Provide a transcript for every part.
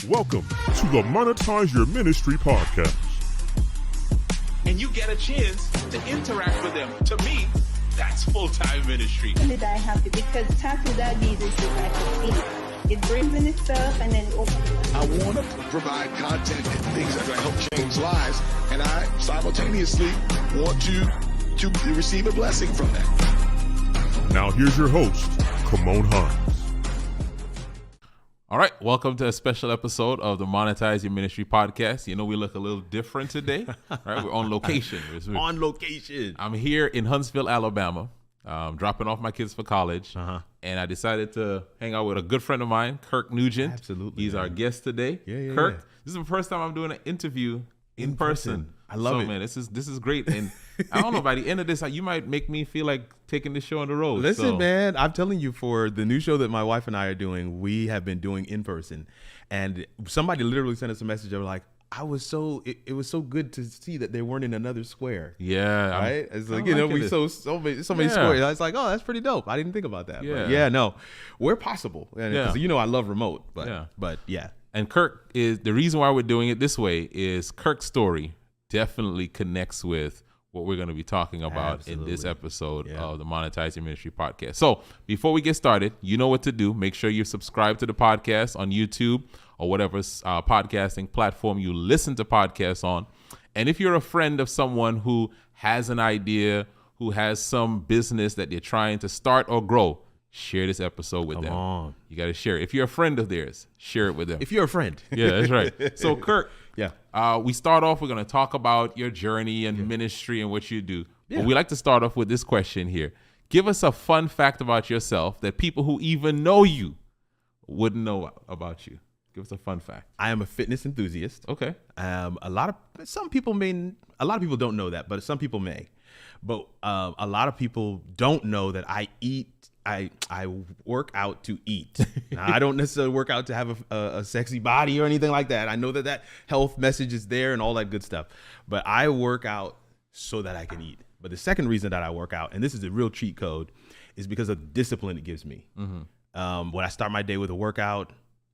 Welcome to the Monetize Your Ministry podcast. And you get a chance to interact with them. To me, that's full-time ministry. I happy because tax without these is just like a feed. It brings in itself and then it opens. I want to provide content and things that are going to help change lives, and I simultaneously want to receive a blessing from that. Now here's your host, Kamon Hines. All right, welcome to a special episode of the Monetize Your Ministry podcast. You know, we look a little different today, right? We're on location. On location. I'm here in Huntsville, Alabama, dropping off my kids for college, and I decided to hang out with a good friend of mine, Kirk Nugent. Absolutely. He's our guest today. Yeah. Kirk, this is the first time I'm doing an interview in person. I love it. Man, this is great. And I don't know, by the end of this, you might make me feel like taking this show on the road. Listen, man, I'm telling you, for the new show that my wife and I are doing, we have been doing in person. And somebody literally sent us a message. They were like, it was so good to see that they weren't in another square. Yeah. Right? It's like, we so many squares. I was like, oh, that's pretty dope. I didn't think about that. Yeah. But yeah, no, where possible. Because I love remote. But yeah. And Kirk is the reason why we're doing it this way is Kirk's story definitely connects with what we're going to be talking about in this episode of the Monetizing Ministry podcast. So before we get started, you know what to do. Make sure you subscribe to the podcast on YouTube or whatever podcasting platform you listen to podcasts on. And if you're a friend of someone who has an idea, who has some business that they're trying to start or grow, share this episode with them. Come on. You got to share it. If you're a friend of theirs, share it with them. If you're a friend. Yeah, that's right. So Kirk, we start off, we're going to talk about your journey and ministry and what you do. Yeah. But we like to start off with this question here. Give us a fun fact about yourself that people who even know you wouldn't know about you. Give us a fun fact. I am a fitness enthusiast. Okay. A lot of people don't know that, but some people may. But a lot of people don't know that I work out to eat. Now, I don't necessarily work out to have a sexy body or anything like that. I know that health message is there and all that good stuff, but I work out so that I can eat. But the second reason that I work out, and this is a real cheat code, is because of the discipline it gives me. Mm-hmm. When I start my day with a workout,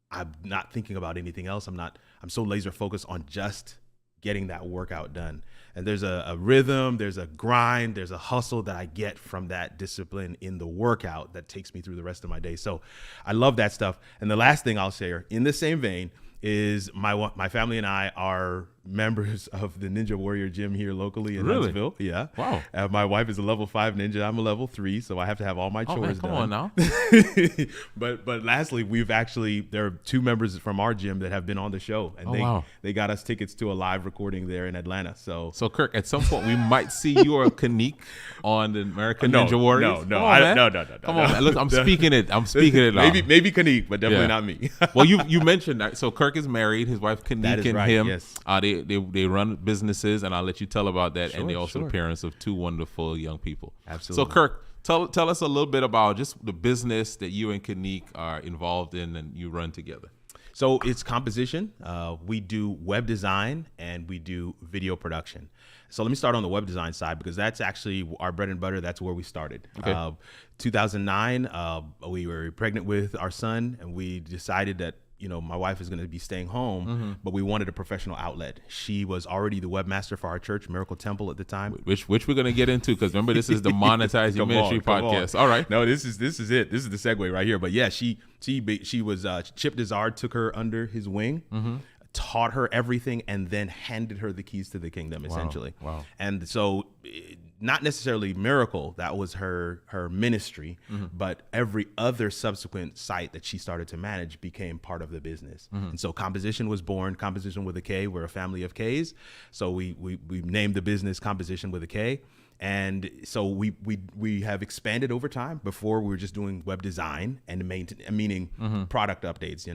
I'm not thinking about anything else. I'm so laser focused on just getting that workout done. And there's a rhythm, there's a grind, there's a hustle that I get from that discipline in the workout that takes me through the rest of my day. So I love that stuff. And the last thing I'll share in the same vein is my family and I are members of the Ninja Warrior gym here locally in Huntsville. Yeah. Wow. My wife is a level 5 ninja. I'm a level 3, so I have to have all my chores come done. on now. But lastly, there are 2 members from our gym that have been on the show, and they got us tickets to a live recording there in Atlanta. So Kirk, at some point we might see you or Kanik on the American Ninja Warriors. No. Come on, man. Look, I'm speaking it. Maybe Kanik, but definitely not me. Well, you mentioned that. So Kirk is married. His wife Kanik and right, him. Yes. They run businesses, and I'll let you tell about that. Sure, and they're also the parents of 2 wonderful young people. Absolutely. So Kirk, tell us a little bit about just the business that you and Kanik are involved in and you run together. So it's Komposition. We do web design and we do video production. So let me start on the web design side because that's actually our bread and butter. That's where we started. Okay. 2009, we were pregnant with our son, and we decided that my wife is going to be staying home, but we wanted a professional outlet. She was already the webmaster for our church, Miracle Temple at the time. Which we're going to get into because remember, this is the Monetizing Your Ministry podcast. All right. No, this is it. This is the segue right here. But yeah, she was Chip Desard took her under his wing, taught her everything, and then handed her the keys to the kingdom, essentially. Wow. And so not necessarily Miracle, that was her ministry, but every other subsequent site that she started to manage became part of the business. And so Komposition was born. Komposition with a K. We're a family of Ks. So we named the business Komposition with a K. And so we have expanded over time. Before we were just doing web design and meaning product updates,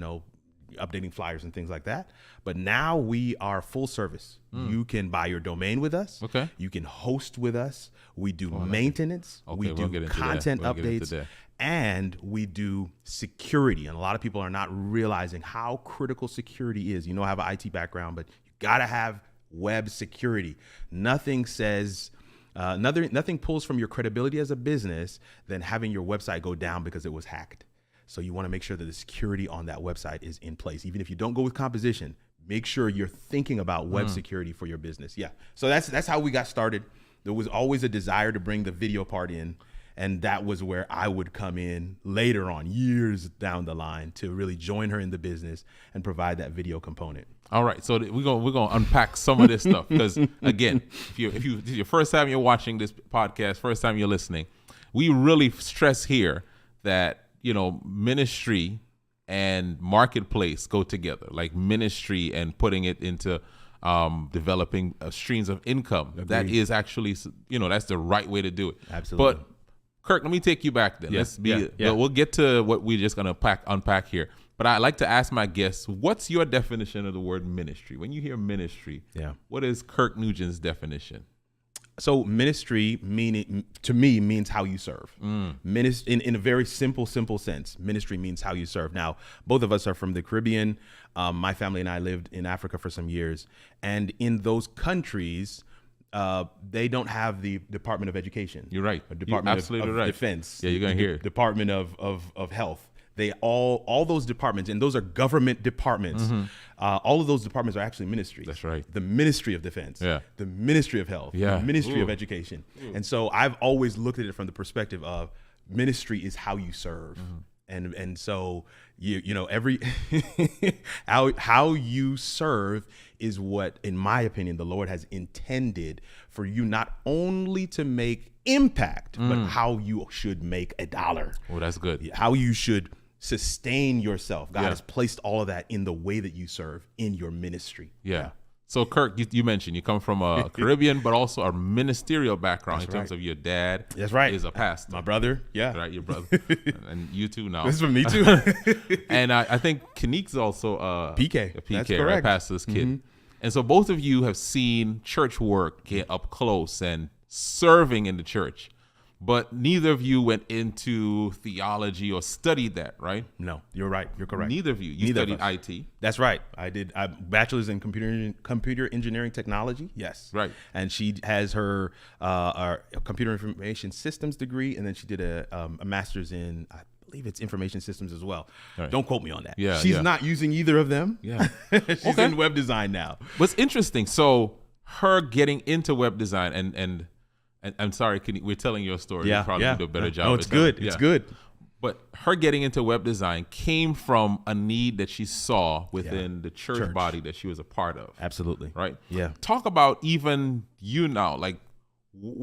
updating flyers and things like that. But now we are full service. You can buy your domain with us. Okay. You can host with us. We do maintenance. Okay, we do content updates. And we do security. And a lot of people are not realizing how critical security is. I have an IT background, but you got to have web security. Nothing pulls from your credibility as a business than having your website go down because it was hacked. So you want to make sure that the security on that website is in place. Even if you don't go with Komposition, make sure you're thinking about web security for your business. Yeah. So that's how we got started. There was always a desire to bring the video part in. And that was where I would come in later on, years down the line, to really join her in the business and provide that video component. All right, so we're gonna unpack some of this stuff, because again, if it's your first time you're watching this podcast, first time you're listening, we really stress here that ministry and marketplace go together, like ministry and putting it into developing streams of income. Agreed. That is actually that's the right way to do it. Absolutely. But Kirk, let me take you back then. Yeah. We'll get to what we're just gonna unpack here. But I like to ask my guests, what's your definition of the word ministry? When you hear ministry, what is Kirk Nugent's definition? So ministry to me means how you serve. In a very simple sense, ministry means how you serve. Now, both of us are from the Caribbean. My family and I lived in Africa for some years, and in those countries, they don't have the Department of Education. You're right. Department of Defense. Yeah, you're gonna hear Department of Health. They all those departments, and those are government departments. All of those departments are actually ministries. That's right. The Ministry of Defense, the Ministry of Health, the Ministry of Education. And so I've always looked at it from the perspective of ministry is how you serve. And so every how you serve is what, in my opinion, the Lord has intended for you not only to make impact, but how you should make a dollar. Oh, that's good. How you should sustain yourself. God has placed all of that in the way that you serve in your ministry. Yeah. So Kirk, you mentioned you come from a Caribbean, but also a ministerial background. That's in terms of your dad. That's right. Is a pastor. My brother. Yeah. Right. Your brother. And you too now. This is for me too. And I think Kanique's also a PK. That's correct. Right? Pastor's kid. And so both of you have seen church work get up close and serving in the church. But neither of you went into theology or studied that, right? No, you're right. You're correct. Neither of you. You studied IT. That's right. I did. I bachelor's in computer engineering technology. Yes. Right. And she has her computer information systems degree, and then she did a master's in, I believe it's information systems as well. Right. Don't quote me on that. Yeah. She's not using either of them. Yeah. She's in web design now. What's interesting, so her getting into web design and I'm sorry, we're telling your story. You probably do a better job. No, it's good. It's good. But her getting into web design came from a need that she saw within the church body that she was a part of. Absolutely. Right? Yeah. Talk about even you now. Like,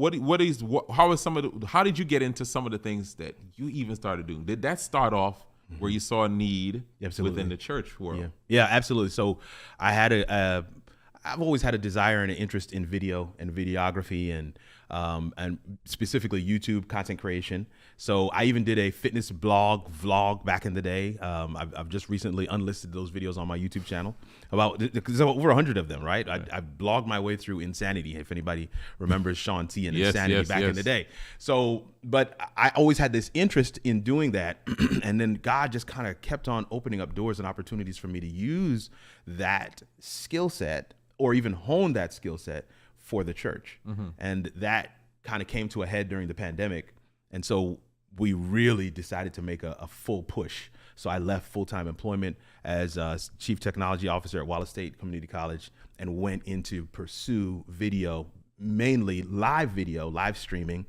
how did you get into some of the things that you even started doing? Did that start off where you saw a need within the church world? Yeah, absolutely. So I've always had a desire and an interest in video and videography and specifically YouTube content creation. So I even did a fitness vlog back in the day. I've just recently unlisted those videos on my YouTube channel. Because there are over 100 of them, right? I blogged my way through Insanity, if anybody remembers Sean T and Insanity back in the day. So, but I always had this interest in doing that. And then God just kind of kept on opening up doors and opportunities for me to use that skill set or even hone that skill set for the church. And that kind of came to a head during the pandemic. And so we really decided to make a full push. So I left full-time employment as chief technology officer at Wallace State Community College and went into pursue video, mainly live video, live streaming,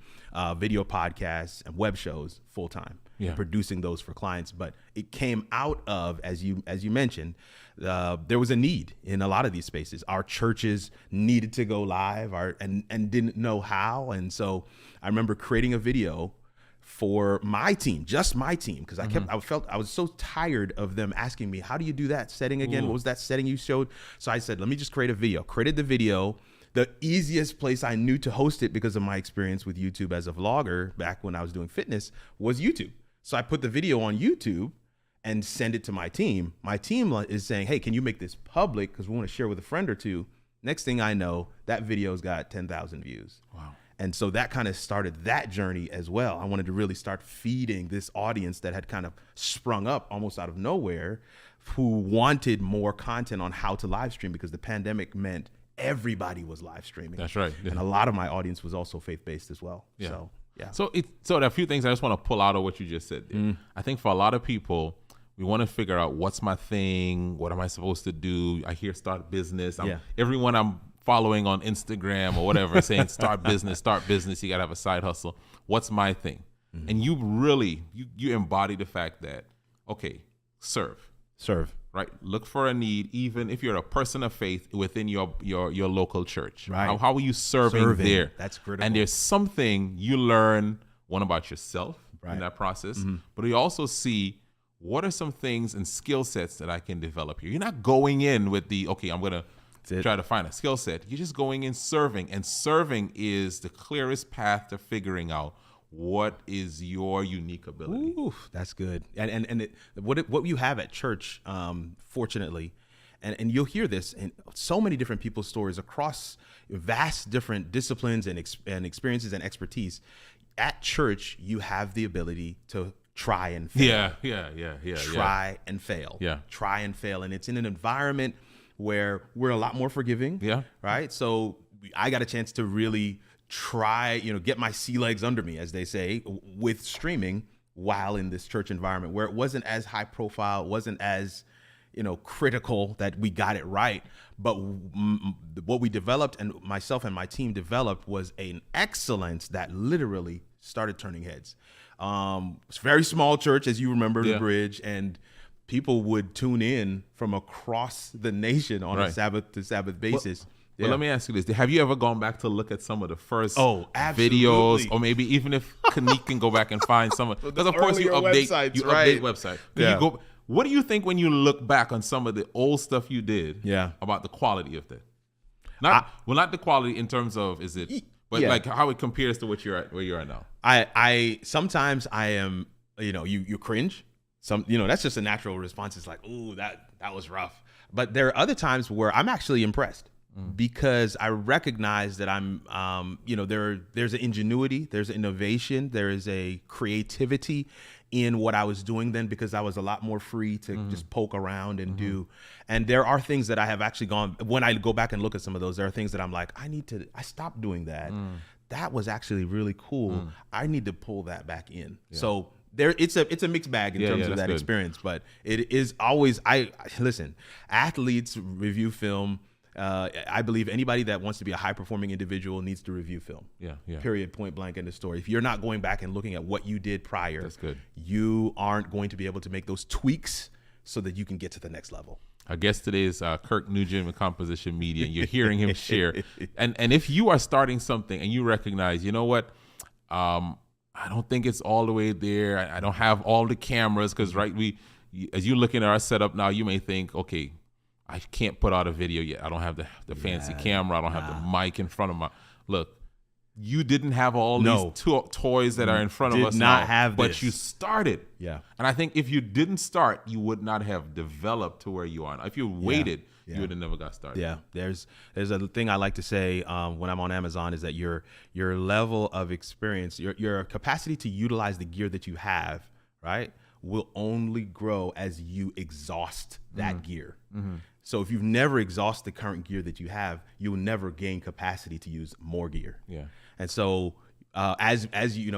video podcasts and web shows full-time. Producing those for clients. But it came out of, as you mentioned, there was a need in a lot of these spaces. Our churches needed to go live and didn't know how. And so I remember creating a video for my team, just my team, because I was so tired of them asking me, how do you do that setting again? What was that setting you showed? So I said, let me just create a video. Created the video. The easiest place I knew to host it because of my experience with YouTube as a vlogger back when I was doing fitness was YouTube. So I put the video on YouTube and send it to my team. My team is saying, hey, can you make this public? Because we want to share with a friend or two. Next thing I know, that video's got 10,000 views. Wow. And so that kind of started that journey as well. I wanted to really start feeding this audience that had kind of sprung up almost out of nowhere, who wanted more content on how to live stream, because the pandemic meant everybody was live streaming. That's right. And a lot of my audience was also faith-based as well. Yeah. So Yeah. So there are a few things I just want to pull out of what you just said there. I think for a lot of people, we want to figure out what's my thing, what am I supposed to do? I hear start business. Everyone I'm following on Instagram or whatever saying start business, you got to have a side hustle. What's my thing? And you really, you embody the fact that, okay, serve. Right. Look for a need, even if you're a person of faith within your local church. Right. How are you serving there? That's critical. And there's something you learn, one, about yourself in that process, but you also see what are some things and skill sets that I can develop here. You're not going in with the, okay, I'm going to try to find a skill set. You're just going in serving, and serving is the clearest path to figuring out what is your unique ability. Ooh, that's good. And what you have at church, fortunately, and you'll hear this in so many different people's stories across vast different disciplines and experiences and expertise. At church, you have the ability to try and fail. Try and fail. Try and fail. And it's in an environment where we're a lot more forgiving. Right. So I got a chance to really try, get my sea legs under me, as they say, with streaming while in this church environment where it wasn't as high profile, wasn't as, critical that we got it right. But what we developed, and myself and my team developed, was an excellence that literally started turning heads. It's a very small church, as you remember, the Bridge, and people would tune in from across the nation on a Sabbath to Sabbath basis. Well, let me ask you this. Have you ever gone back to look at some of the first absolutely. videos, or maybe even if Kanik can go back and find some of, because of course you update website. What do you think when you look back on some of the old stuff you did about the quality of that? Not the quality in terms of but like how it compares to where you're at now. I sometimes I am, you cringe. That's just a natural response. It's like, ooh, that was rough. But there are other times where I'm actually impressed. Because I recognize that I'm, there's an ingenuity, there's innovation, there is a creativity in what I was doing then, because I was a lot more free to just poke around and do. And there are things that I have actually when I go back and look at some of those, there are things that I'm like, I stopped doing that. That was actually really cool. I need to pull that back in. So it's a mixed bag in terms of that experience, but it is always, listen, athletes review film. I believe anybody that wants to be a high-performing individual needs to review film. Period, point blank, end of story. If you're not going back and looking at what you did prior, that's good. You aren't going to be able to make those tweaks so that you can get to the next level. Our guest today is Kirk Nugent with Komposition Media, and you're hearing him share. And if you are starting something and you recognize, you know what, I don't think it's all the way there. I don't have all the cameras, because as you're looking at our setup now, you may think, okay, I can't put out a video yet. I don't have the fancy camera. I don't have the mic in front of my. Look, you didn't have all these toys that are in front of us now, but you started. And I think if you didn't start, you would not have developed to where you are now. If you waited, you would have never got started. There's a thing I like to say when I'm on Amazon, is that your level of experience, your capacity to utilize the gear that you have, right, will only grow as you exhaust that gear. So if you've never exhausted the current gear that you have, you will never gain capacity to use more gear. And so as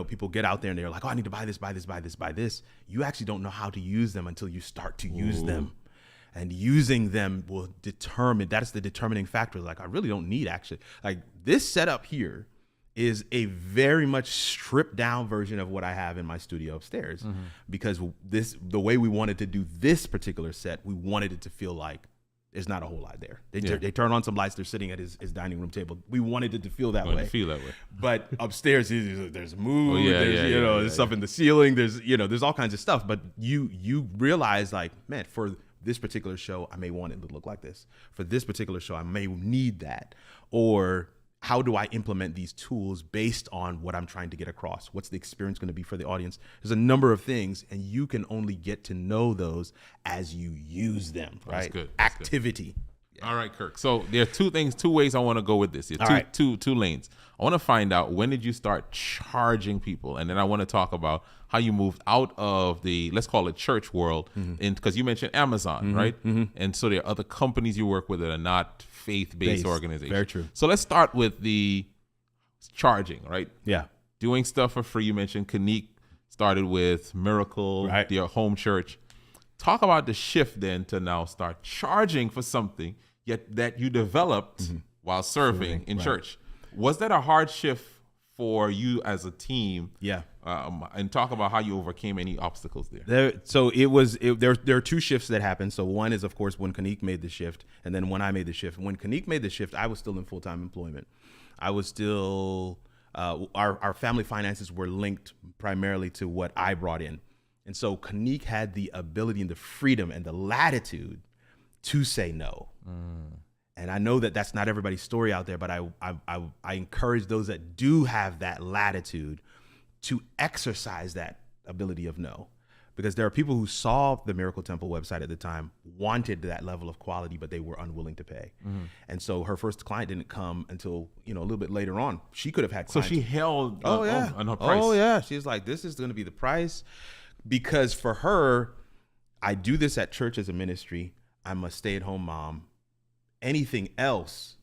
people get out there and they're like, oh, I need to buy this. You actually don't know how to use them until you start to use them. And using them will determine, that's the determining factor. Like, I really don't need like this setup here is a very much stripped down version of what I have in my studio upstairs, because the way we wanted to do this particular set, we wanted it to feel like there's not a whole lot there. They turn on some lights. They're sitting at his dining room table. We wanted it to feel that way. But upstairs, there's mood. There's stuff in the ceiling. There's all kinds of stuff. But you realize, like, man, for this particular show, I may want it to look like this. For this particular show, I may need that. Or how do I implement these tools based on what I'm trying to get across? What's the experience going to be for the audience? There's a number of things, and you can only get to know those as you use them, right? That's good. Activity. Yeah. All right, Kirk. So there are two ways I want to go with this. Two lanes. I want to find out, when did you start charging people? And then I want to talk about how you moved out of the, let's call it, church world, because you mentioned Amazon, right? And so there are other companies you work with that are not faith-based organizations. Very true. So let's start with the charging, right? Yeah. doing stuff for free. You mentioned Kanique started with Miracle, their home church. Talk about the shift then to now start charging for something yet that you developed while serving in church. Was that a hard shift for you as a team? Yeah. And talk about how you overcame any obstacles there. There are two shifts that happened. So one is, of course, when Kanique made the shift, and then when I made the shift. When Kanique made the shift, I was still in full-time employment. I was still, our family finances were linked primarily to what I brought in. And so Kanique had the ability and the freedom and the latitude to say no. And I know that that's not everybody's story out there, but I encourage those that do have that latitude to exercise that ability of no. Because there are people who saw the Miracle Temple website at the time, wanted that level of quality, but they were unwilling to pay. And so her first client didn't come until, a little bit later on. She could have had clients. So she held on her price. Oh, yeah. She's like, this is going to be the price. Because for her, I do this at church as a ministry. I'm a stay-at-home mom. Anything else,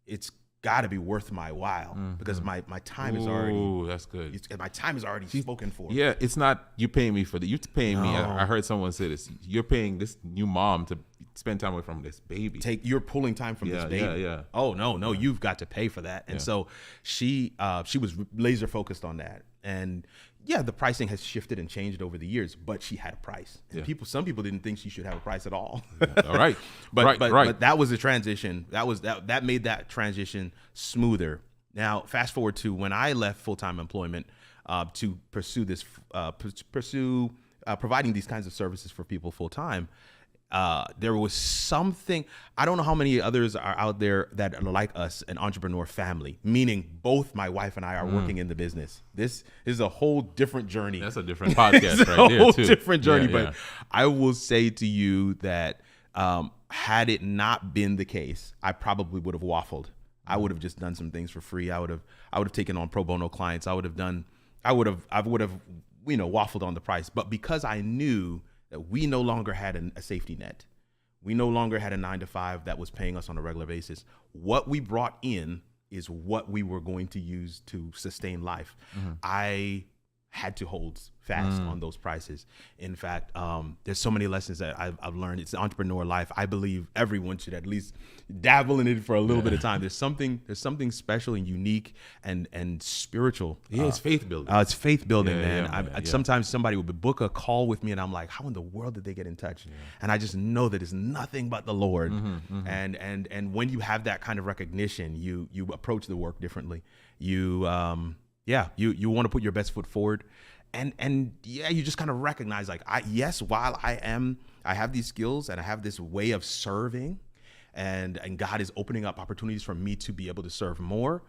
it's got to be worth my while because my time is already. Ooh, that's good. My time is already spoken for. Yeah, it's not you paying me for that. You're paying me. I heard someone say this. You're paying this new mom to spend time away from this baby. You're pulling time from this baby. Yeah. Oh no, you've got to pay for that. And so she was laser focused on that. And yeah, the pricing has shifted and changed over the years, but she had a price. And some people didn't think she should have a price at all. All right. But that was a transition. That made that transition smoother. Now, fast forward to when I left full-time employment to pursue providing these kinds of services for people full-time. There was something, I don't know how many others are out there that are like us, an entrepreneur family, meaning both my wife and I are working in the business. This is a whole different journey. That's a different podcast right there, too. A whole too. different journey, but I will say to you that had it not been the case, I probably would have waffled. I would have just done some things for free. I would have taken on pro bono clients. I would have waffled on the price. But because I knew that we no longer had a safety net. We no longer had a 9-to-5 that was paying us on a regular basis. What we brought in is what we were going to use to sustain life. I had to hold fast on those prices. In fact, there's so many lessons that I've learned. It's the entrepreneur life. I believe everyone should at least dabble in it for a little bit of time. There's something special and unique and spiritual. Yeah, it's faith building. It's faith building, man. Sometimes somebody would book a call with me and I'm like, how in the world did they get in touch? And I just know that it's nothing but the Lord. And when you have that kind of recognition, you approach the work differently. You want to put your best foot forward. And you just kind of recognize while I have these skills and I have this way of serving and God is opening up opportunities for me to be able to serve more.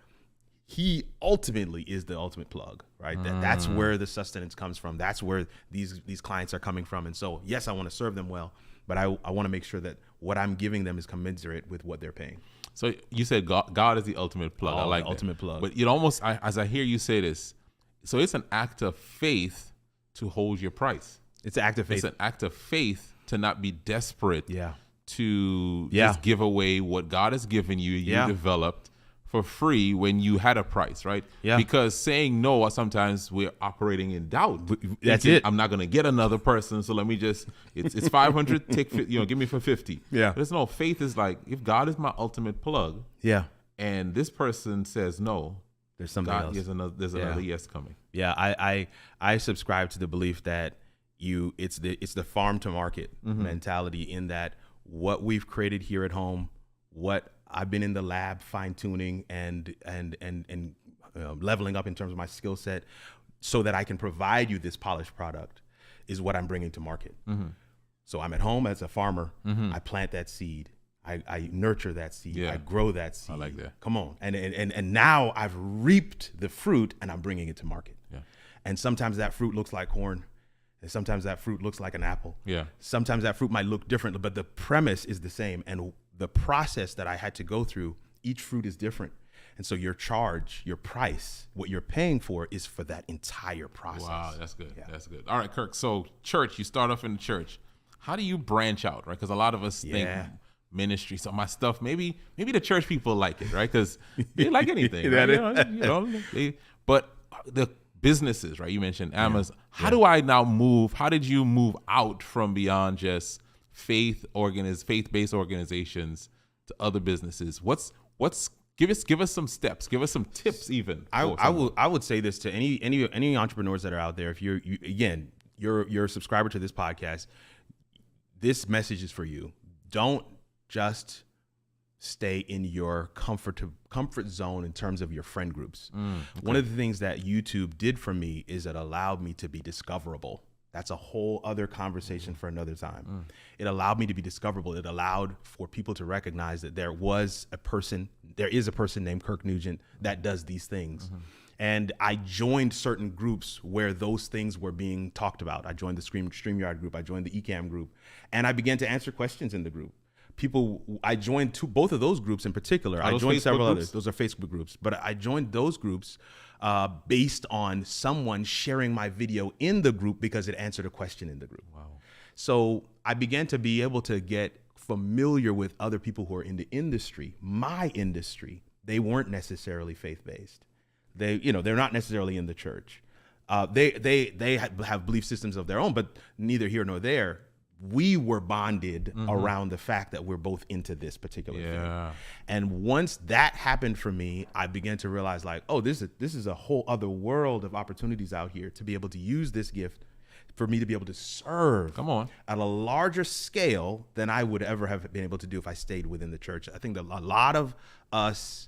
He ultimately is the ultimate plug, right? That's where the sustenance comes from. That's where these clients are coming from. And so, yes, I want to serve them well, but I want to make sure that what I'm giving them is commensurate with what they're paying. So you said God is the ultimate plug. I like the ultimate plug. But it almost, as I hear you say this, so it's an act of faith to hold your price. It's an act of faith. It's an act of faith to not be desperate to Yeah. just give away what God has given you, you developed for free when you had a price, right? Yeah. Because saying no, sometimes we're operating in doubt. That's it. I'm not going to get another person, so let me just, it's 500, give me for 50. Yeah. There's no, faith is like, if God is my ultimate plug, Yeah. and this person says no, There's something God, else. there's another yes coming. Yeah, I subscribe to the belief that it's the farm to market mentality, in that what we've created here at home, what I've been in the lab fine tuning and leveling up in terms of my skill set, so that I can provide you this polished product, is what I'm bringing to market. So I'm at home as a farmer. I plant that seed. I nurture that seed. Yeah. I grow that seed. I like that. Come on. And now I've reaped the fruit and I'm bringing it to market. Yeah. And sometimes that fruit looks like corn. And sometimes that fruit looks like an apple. Yeah. Sometimes that fruit might look different, but the premise is the same. And the process that I had to go through, each fruit is different. And so your charge, your price, what you're paying for is for that entire process. Wow, that's good. Yeah. That's good. All right, Kirk. So church, you start off in the church. How do you branch out, right? Because a lot of us think ministry, so my stuff, maybe the church people like it, right? Because they like anything. Right? But the businesses, right? You mentioned Amazon. How do I now move? How did you move out from beyond just faith-based organizations to other businesses? Give us some steps. Give us some tips, even. I would say this to any entrepreneurs that are out there. If you're a subscriber to this podcast, this message is for you. Don't just stay in your comfort zone in terms of your friend groups. One of the things that YouTube did for me is it allowed me to be discoverable. That's a whole other conversation for another time. It allowed me to be discoverable. It allowed for people to recognize that there is a person named Kirk Nugent that does these things. And I joined certain groups where those things were being talked about. I joined the StreamYard group. I joined the Ecamm group. And I began to answer questions in the group. I joined both of those groups in particular. I joined several others. Those are Facebook groups. But I joined those groups based on someone sharing my video in the group because it answered a question in the group. Wow. So I began to be able to get familiar with other people who are in the industry, my industry. They weren't necessarily faith-based. They're not necessarily in the church. They have belief systems of their own, but neither here nor there. We were bonded around the fact that we're both into this particular thing. And once that happened for me, I began to realize this is a whole other world of opportunities out here to be able to use this gift for me to be able to serve at a larger scale than I would ever have been able to do if I stayed within the church. I think that a lot of us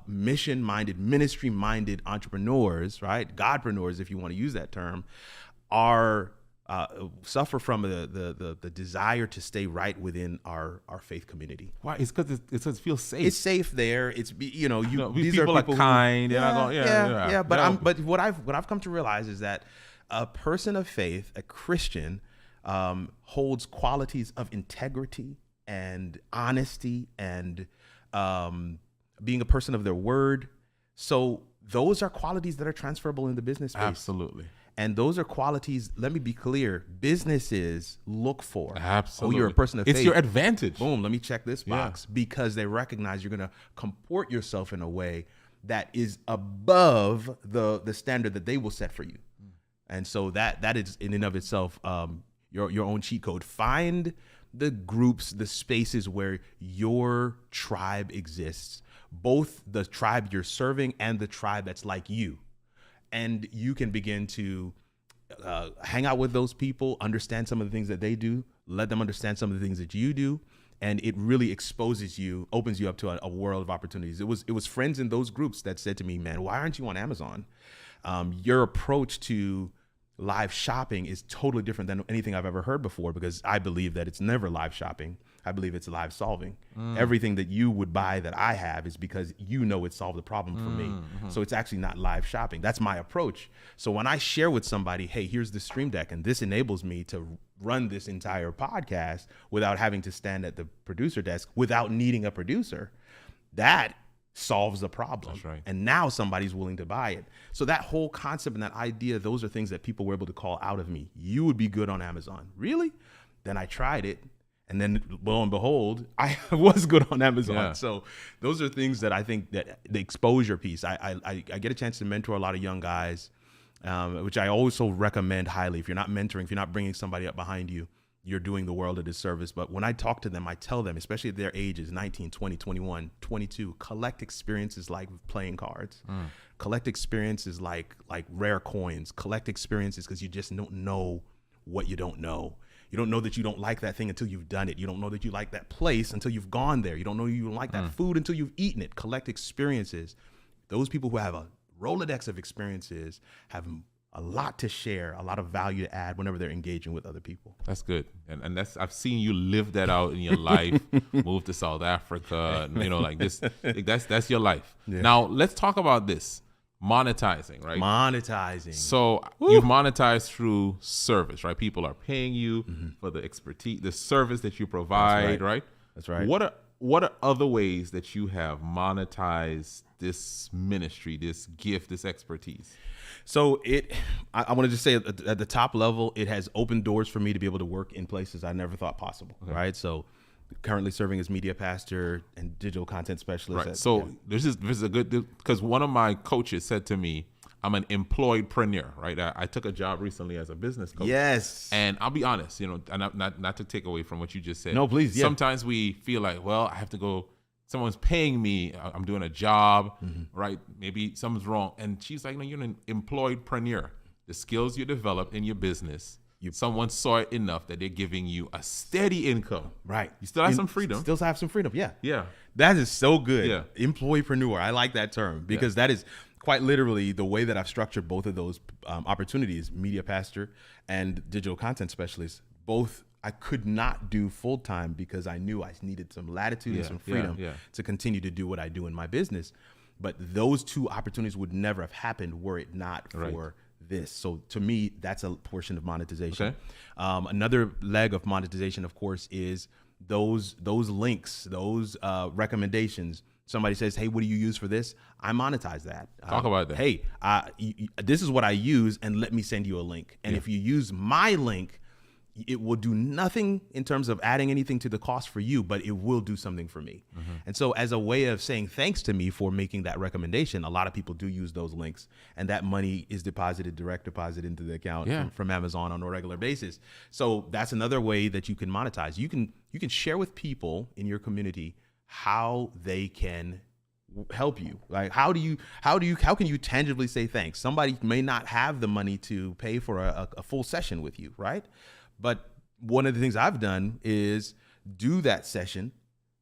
mission-minded, ministry-minded entrepreneurs, right? Godpreneurs, if you want to use that term, are suffer from the desire to stay right within our faith community. Why? It's because it feels safe. It's safe there. It's these people are people kind. But what I've come to realize is that a person of faith, a Christian, holds qualities of integrity and honesty and being a person of their word. So those are qualities that are transferable in the business space. Absolutely. And those are qualities, let me be clear, businesses look for. Absolutely. Oh, you're a person of faith. It's your advantage. Boom, let me check this box. Because they recognize you're going to comport yourself in a way that is above the standard that they will set for you. And so that is in and of itself your own cheat code. Find the groups, the spaces where your tribe exists, both the tribe you're serving and the tribe that's like you. And you can begin to hang out with those people, understand some of the things that they do, let them understand some of the things that you do. And it really exposes you, opens you up to a world of opportunities. It was friends in those groups that said to me, man, why aren't you on Amazon? Your approach to live shopping is totally different than anything I've ever heard before, because I believe that it's never live shopping. I believe it's live solving. Everything that you would buy that I have is because it solved the problem for me. So it's actually not live shopping. That's my approach. So when I share with somebody, hey, here's the Stream Deck, and this enables me to run this entire podcast without having to stand at the producer desk, without needing a producer, that solves the problem. That's right. And now somebody's willing to buy it. So that whole concept and that idea, those are things that people were able to call out of me. You would be good on Amazon. Really? Then I tried it. And then lo and behold, I was good on Amazon. Yeah. So those are things that I think that the exposure piece, I get a chance to mentor a lot of young guys, which I also recommend highly. If you're not mentoring, if you're not bringing somebody up behind you, you're doing the world a disservice. But when I talk to them, I tell them, especially at their ages, 19, 20, 21, 22, collect experiences like playing cards. Collect experiences like rare coins. Collect experiences because you just don't know what you don't know. You don't know that you don't like that thing until you've done it. You don't know that you like that place until you've gone there. You don't know you don't like that food until you've eaten it. Collect experiences. Those people who have a Rolodex of experiences have a lot to share, a lot of value to add whenever they're engaging with other people. That's good. And that's, I've seen you live that out in your life, move to South Africa, like this, that's your life. Yeah. Now let's talk about this. Monetizing, right? Monetizing. So you monetize through service, right? People are paying you for the expertise, the service that you provide, right? That's right. What are other ways that you have monetized this ministry, this gift, this expertise? So I want to just say at the top level, it has opened doors for me to be able to work in places I never thought possible, right? So currently serving as media pastor and digital content specialist. Right. This is a good, because one of my coaches said to me, I'm an employedpreneur, right? I took a job recently as a business coach. Yes. And I'll be honest, and not to take away from what you just said. No, please. Yeah. Sometimes we feel like, well, I have to go, someone's paying me, I'm doing a job, right? Maybe something's wrong. And she's like, no, you're an employedpreneur. The skills you develop in your business, someone saw it enough that they're giving you a steady income. Right. You still have some freedom. Still have some freedom. Yeah. Yeah. That is so good. Yeah. Employepreneur. I like that term because that is quite literally the way that I've structured both of those opportunities, media pastor and digital content specialist. Both I could not do full time because I knew I needed some latitude and some freedom to continue to do what I do in my business. But those two opportunities would never have happened were it not for this. So to me, that's a portion of monetization. Okay. Another leg of monetization, of course, is those links, those recommendations. Somebody says, hey, what do you use for this? I monetize that. Talk about that. Hey, this is what I use, and let me send you a link. And if you use my link, it will do nothing in terms of adding anything to the cost for you, but it will do something for me. And so as a way of saying thanks to me for making that recommendation, a lot of people do use those links, and that money is direct deposit into the account from Amazon on a regular basis. So that's another way that you can monetize. You can share with people in your community how they can help you. Like how can you tangibly say thanks? Somebody may not have the money to pay for a full session with you, right? But one of the things I've done is do that session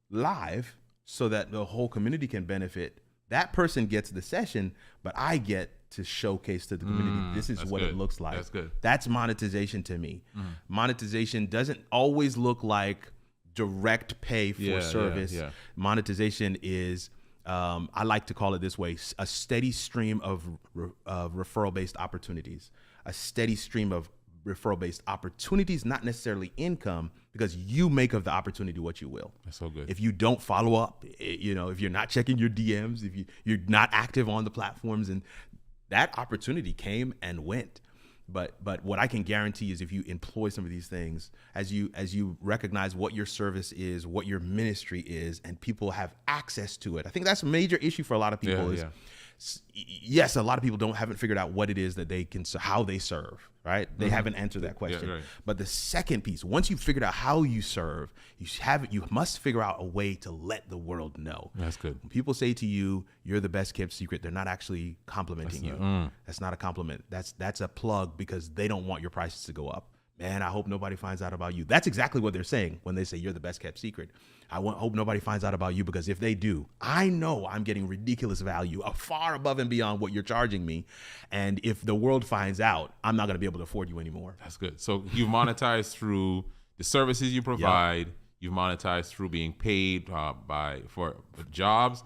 live so that the whole community can benefit. That person gets the session, but I get to showcase to the community, this is what it looks like. That's good. That's monetization to me. Monetization doesn't always look like direct pay for service. Monetization is, I like to call it this way, a steady stream of referral-based opportunities, a steady stream of referral-based opportunities, not necessarily income, because you make of the opportunity what you will. That's so good. If you don't follow up, if you're not checking your DMs, if you're not active on the platforms, and that opportunity came and went. But what I can guarantee is if you employ some of these things, as you recognize what your service is, what your ministry is, and people have access to it. I think that's a major issue for a lot of people. Yes, a lot of people haven't figured out what it is that they can, how they serve, right? They haven't answered that question. Right. But the second piece, once you've figured out how you serve, you must figure out a way to let the world know. That's good. When people say to you, you're the best kept secret, they're not actually complimenting you. That's not a compliment. That's a plug because they don't want your prices to go up. Man, I hope nobody finds out about you. That's exactly what they're saying when they say you're the best kept secret. Hope nobody finds out about you, because if they do, I know I'm getting ridiculous value, far above and beyond what you're charging me. And if the world finds out, I'm not going to be able to afford you anymore. That's good. So you monetize through the services you provide. You monetize through being paid for jobs,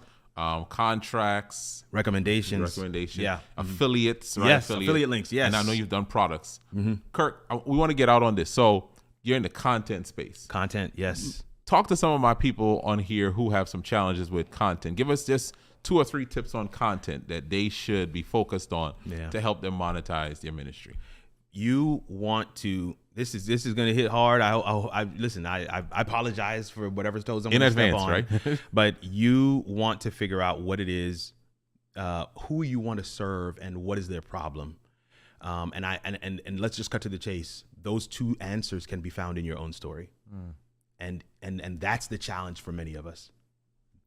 contracts, recommendations, affiliates, right? Yes, affiliate links. Yes, and I know you've done products. Kirk, we want to get out on this. So you're in the content space. Content, yes. Talk to some of my people on here who have some challenges with content. Give us just 2 or 3 tips on content that they should be focused on to help them monetize their ministry. You want to. This is going to hit hard. Listen. I apologize for whatever's toes I'm in advance, right? But you want to figure out what it is, who you want to serve, and what is their problem. And let's just cut to the chase. Those 2 answers can be found in your own story. And that's the challenge for many of us.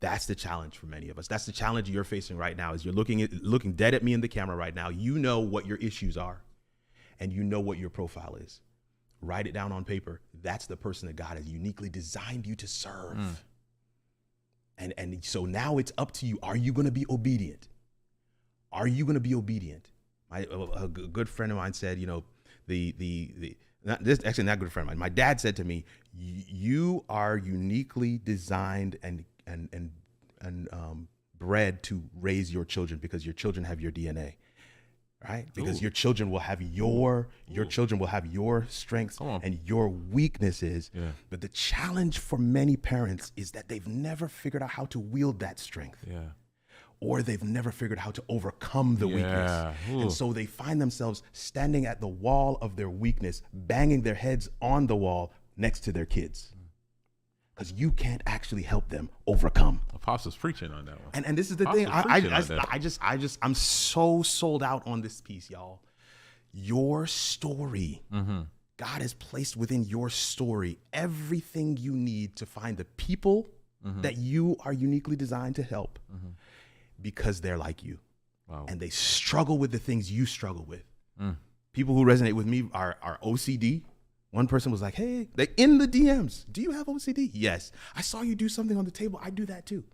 That's the challenge for many of us. That's the challenge you're facing right now. Is you're looking dead at me in the camera right now. You know what your issues are, and you know what your profile is. Write it down on paper. That's the person that God has uniquely designed you to serve. And so now it's up to you. Are you going to be obedient? Are you going to be obedient? A good friend of mine said, not good friend of mine. My dad said to me, "You are uniquely designed and bred to raise your children because your children have your DNA, right? Because your children will have your children will have your strengths and your weaknesses. But the challenge for many parents is that they've never figured out how to wield that strength." Or they've never figured out how to overcome the weakness. And so they find themselves standing at the wall of their weakness, banging their heads on the wall next to their kids. because you can't actually help them overcome. Apostle's preaching on that one. And this is the thing. I'm so sold out on this piece, y'all. Your story. God has placed within your story everything you need to find the people that you are uniquely designed to help because they're like you. Wow. And they struggle with the things you struggle with. People who resonate with me are OCD. One person was like, hey, they in the DMs, do you have OCD? Yes. I saw you do something on the table. I do that too.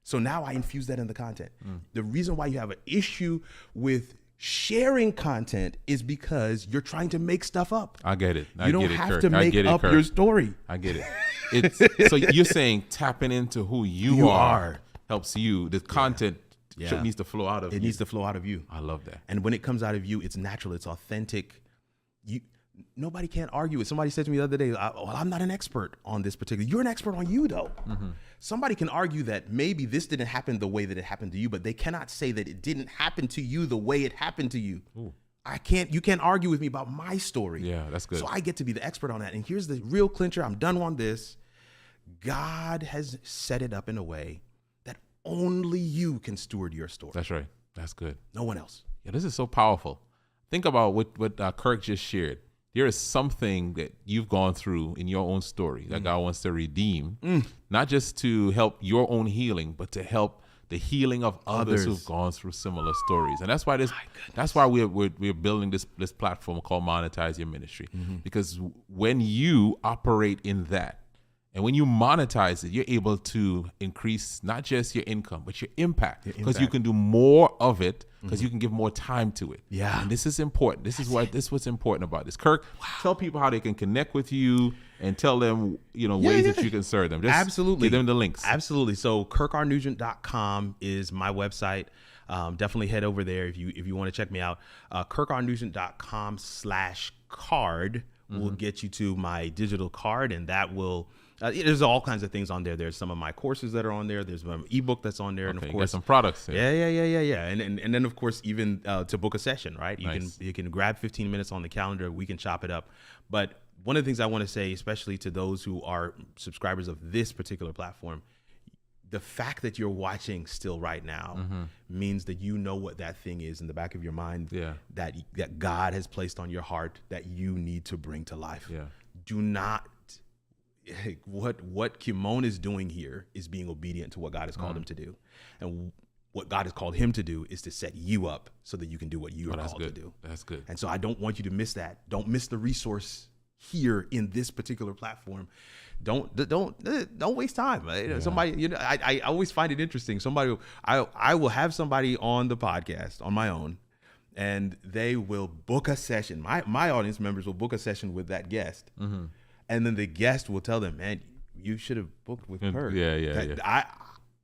So now I infuse that in the content. The reason why you have an issue with sharing content is because you're trying to make stuff up. I get it. You don't have to make up your story. I get it. So you're saying tapping into who you are helps you. The content needs to flow out of you. It needs to flow out of you. I love that. And when it comes out of you, it's natural. It's authentic. Nobody can't argue it. Somebody said to me the other day, I'm not an expert on this particular. You're an expert on you, though. Somebody can argue that maybe this didn't happen the way that it happened to you, but they cannot say that it didn't happen to you the way it happened to you. Ooh. You can't argue with me about my story. Yeah, that's good. So I get to be the expert on that. And here's the real clincher. I'm done on this. God has set it up in a way that only you can steward your story. That's right. That's good. No one else. Yeah, this is so powerful. Think about what Kirk just shared. There is something that you've gone through in your own story that God wants to redeem, not just to help your own healing, but to help the healing of others who've gone through similar stories. And that's why we're building this platform called Monetize Your Ministry, because when you operate in that, and when you monetize it, you're able to increase not just your income, but your impact, because you can do more of it, because you can give more time to it. Yeah. And this is important. This is what's important about this. Kirk, tell people how they can connect with you and tell them, ways that you can serve them. Just absolutely. Give them the links. Absolutely. So kirkrnugent.com is my website. Definitely head over there if you want to check me out. kirkrnugent.com/card will get you to my digital card, and that will there's all kinds of things on there. There's some of my courses that are on there. There's my ebook that's on there, and of course some products. Yeah. And then of course even to book a session, right? You can grab 15 minutes on the calendar. We can chop it up. But one of the things I want to say, especially to those who are subscribers of this particular platform, the fact that you're watching still right now means that you know what that thing is in the back of your mind that God has placed on your heart that you need to bring to life. Yeah. Do not. What Kimon is doing here is being obedient to what God has called him to do. And what God has called him to do is to set you up so that you can do what you are called to do. That's good. And so I don't want you to miss that. Don't miss the resource here in this particular platform. Don't waste time. Somebody, I always find it interesting. I will have somebody on the podcast on my own, and they will book a session. My audience members will book a session with that guest. And then the guest will tell them, man, you should have booked with her. Yeah.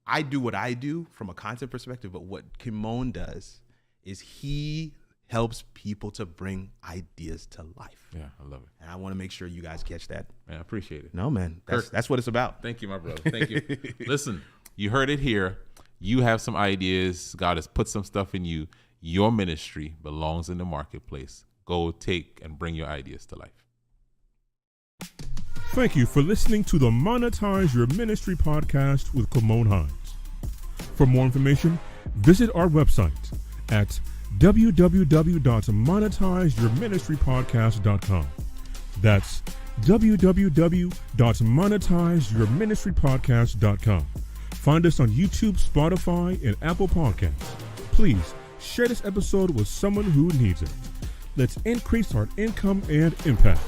I do what I do from a content perspective, but what Kimon does is he helps people to bring ideas to life. Yeah, I love it. And I want to make sure you guys catch that. Man, I appreciate it. No, man. That's what it's about. Thank you, my brother. Thank you. Listen, you heard it here. You have some ideas. God has put some stuff in you. Your ministry belongs in the marketplace. Go take and bring your ideas to life. Thank you for listening to the Monetize Your Ministry podcast with Kimon Hines. For more information, visit our website at www.monetizeyourministrypodcast.com. That's www.monetizeyourministrypodcast.com. Find us on YouTube, Spotify, and Apple Podcasts. Please share this episode with someone who needs it. Let's increase our income and impact.